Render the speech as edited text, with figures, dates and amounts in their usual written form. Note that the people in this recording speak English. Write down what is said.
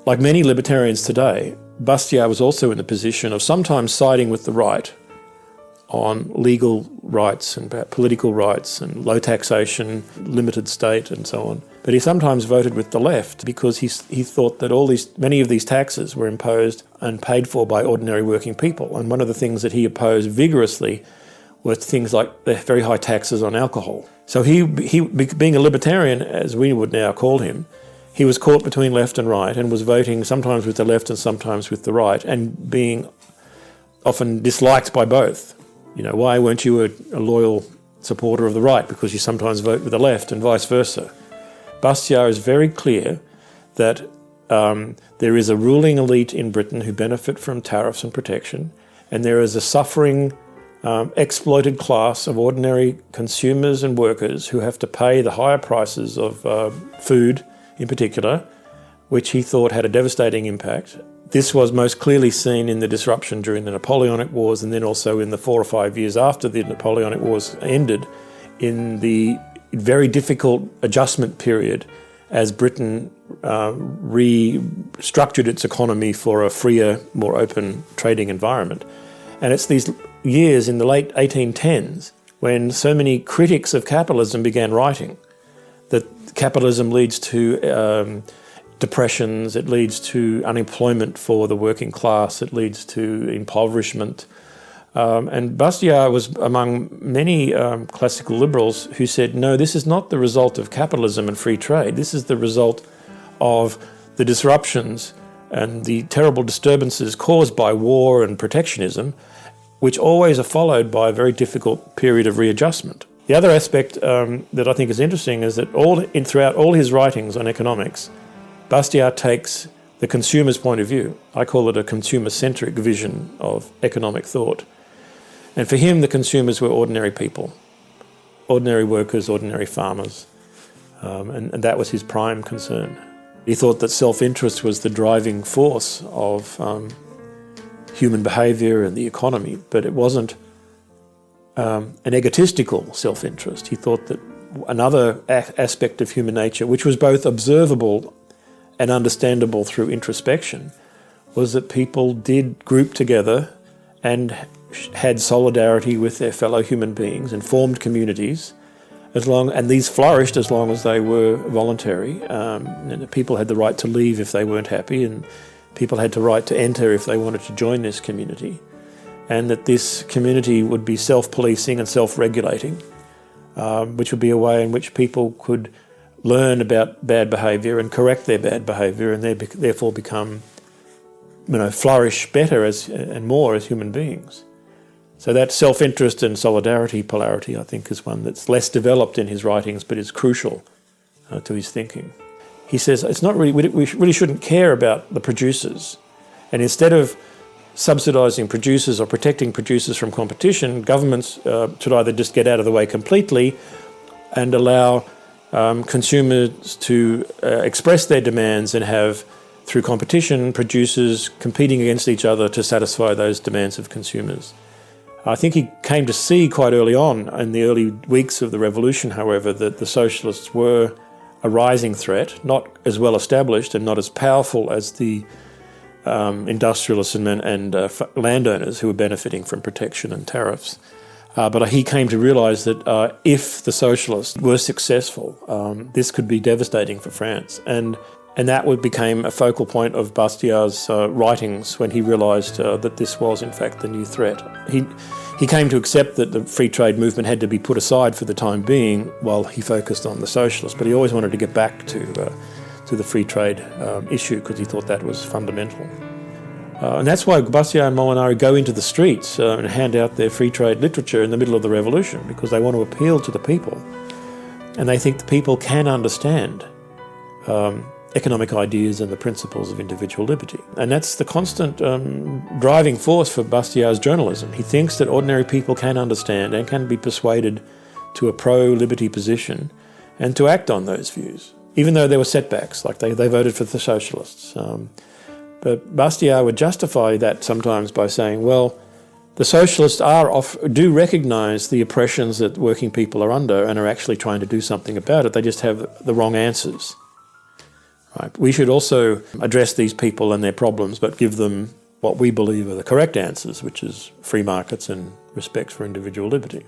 like many libertarians today, Bastiat was also in the position of sometimes siding with the right on legal rights and political rights and low taxation, limited state and so on. But he sometimes voted with the left because he thought that many of these taxes were imposed and paid for by ordinary working people. And one of the things that he opposed vigorously were things like the very high taxes on alcohol. So he being a libertarian, as we would now call him, he was caught between left and right and was voting sometimes with the left and sometimes with the right and being often disliked by both. You know, why weren't you a loyal supporter of the right? Because you sometimes vote with the left and vice versa. Bastiat is very clear that there is a ruling elite in Britain who benefit from tariffs and protection, and there is a suffering, exploited class of ordinary consumers and workers who have to pay the higher prices of food in particular, which he thought had a devastating impact. This was most clearly seen in the disruption during the Napoleonic Wars and then also in the 4 or 5 years after the Napoleonic Wars ended, in the very difficult adjustment period as Britain restructured its economy for a freer, more open trading environment. And it's these years in the late 1810s when so many critics of capitalism began writing that capitalism leads to depressions, it leads to unemployment for the working class, it leads to impoverishment. And Bastiat was among many classical liberals who said, no, this is not the result of capitalism and free trade. This is the result of the disruptions and the terrible disturbances caused by war and protectionism, which always are followed by a very difficult period of readjustment. The other aspect that I think is interesting is that throughout all his writings on economics, Bastiat takes the consumer's point of view. I call it a consumer-centric vision of economic thought. And for him, the consumers were ordinary people, ordinary workers, ordinary farmers, and that was his prime concern. He thought that self-interest was the driving force of human behaviour and the economy, but it wasn't an egotistical self-interest. He thought that another aspect of human nature, which was both observable and understandable through introspection, was that people did group together and had solidarity with their fellow human beings and formed communities, and these flourished as long as they were voluntary. And people had the right to leave if they weren't happy, and people had the right to enter if they wanted to join this community, and that this community would be self-policing and self-regulating, which would be a way in which people could learn about bad behaviour and correct their bad behaviour, and therefore become, flourish better and more as human beings. So that self-interest and solidarity polarity, I think, is one that's less developed in his writings, but is crucial to his thinking. He says it's not really, we really shouldn't care about the producers, and instead of subsidising producers or protecting producers from competition, governments should either just get out of the way completely and allow consumers to express their demands and have, through competition, producers competing against each other to satisfy those demands of consumers. I think he came to see quite early on, in the early weeks of the revolution, however, that the socialists were a rising threat, not as well established and not as powerful as the industrialists and landowners who were benefiting from protection and tariffs. But he came to realise that if the socialists were successful, this could be devastating for France. And that became a focal point of Bastiat's writings when he realised that this was, in fact, the new threat. He came to accept that the free trade movement had to be put aside for the time being while he focused on the socialists, but he always wanted to get back to the free trade issue because he thought that was fundamental. And that's why Bastiat and Molinari go into the streets and hand out their free trade literature in the middle of the revolution, because they want to appeal to the people. And they think the people can understand economic ideas and the principles of individual liberty. And that's the constant driving force for Bastiat's journalism. He thinks that ordinary people can understand and can be persuaded to a pro-liberty position and to act on those views, even though there were setbacks, like they voted for the socialists. But Bastiat would justify that sometimes by saying, well, the socialists do recognise the oppressions that working people are under and are actually trying to do something about it. They just have the wrong answers. Right? We should also address these people and their problems, but give them what we believe are the correct answers, which is free markets and respect for individual liberty.